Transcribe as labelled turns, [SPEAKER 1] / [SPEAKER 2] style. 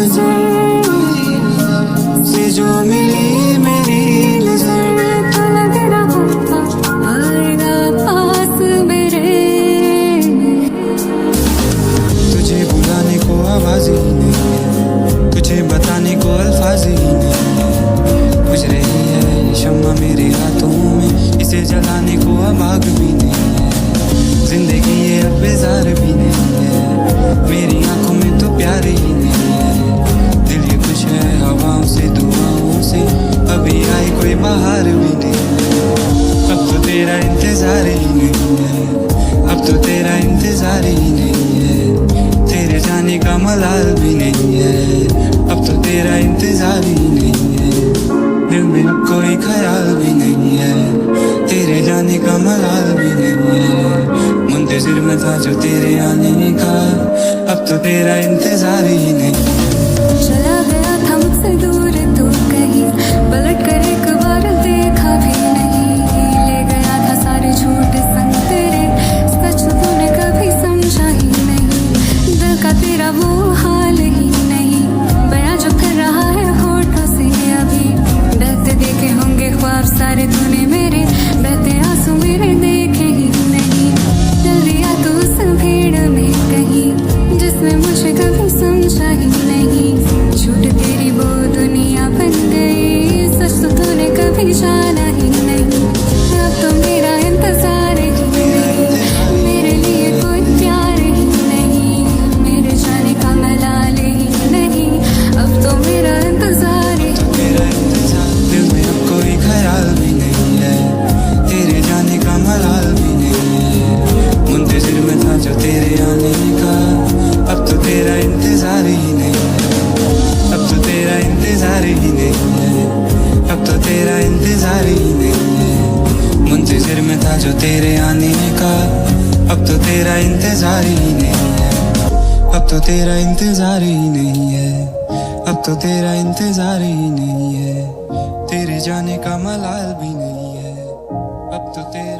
[SPEAKER 1] नजर से जो मिली मेरी नजर,
[SPEAKER 2] तो लग रहा था आएगा पास मेरे।
[SPEAKER 1] तुझे बुलाने को आवाज ही नहीं है, तुझे बताने को अल्फाज ही नहीं है। बुझ रही है ये शम्मा मेरे हाथों में, इसे जलाने को अब आग भी नहीं है। जिंदगी ये अब बेजार भी नहीं है, मेरी आंखों में तो प्यार ही नहीं है। दिल ये खुश है हवाओं से दुआओं से, अभी आई कोई बाहर भी नहीं है। अब तो तेरा इंतजार ही नहीं है, अब तो तेरा इंतजार ही नहीं है। तेरे जाने का मलाल भी नहीं है, अब तो तेरा इंतजार ही नहीं है। दिल में अब कोई ख्याल भी नहीं है, तेरे जाने का मलाल भी नहीं है। मुंतजिर में था जो तेरे आने का, अब तो तेरा इंतजार ही नहीं है।
[SPEAKER 2] चला गया था मुझसे दूर तू कहीं, पलट कर एक बार देखा भी नहीं। ले गया था सारे झूठ संग तेरे, सच तूने कभी समझा ही नहीं। दिल का तेरा वो हाल ही नहीं, बयां जो कर रहा है होठों से अभी। बहते देखे होंगे ख्वाब सारे तूने मेरे, बहते आंसू मेरे देखे ही नहीं। चल दिया तू उस भीड़ में कहीं, जिसमें मुझे कभी समझा ही नहीं। झूठ तेरी वो दुनिया बन गई, सच तो तूने कभी जाना ही नहीं। अब तो मेरा इंतजार ही नहीं, मेरे लिए कोई प्यार ही नहीं, मेरे जाने का मलाल ही नहीं। अब तो मेरा इंतजार ही
[SPEAKER 1] तेरा इंतजार, दिल में अब कोई ख्याल भी नहीं है, तेरे जाने का मलाल भी नहीं है। मुंतजिर में था जो तेरे आने का, अब तो तेरा इंतजार ही नहीं है, अब तो तेरा इंतजार ही नहीं है, अब तो तेरा इंतजार ही नहीं है। मुंतजिर में था जो तेरे आने का, अब तो तेरा इंतजार ही नहीं है, अब तो तेरा इंतजार ही नहीं है, अब तो तेरा इंतजार ही नहीं है। तेरे जाने का मलाल भी नहीं है, अब तो तेरा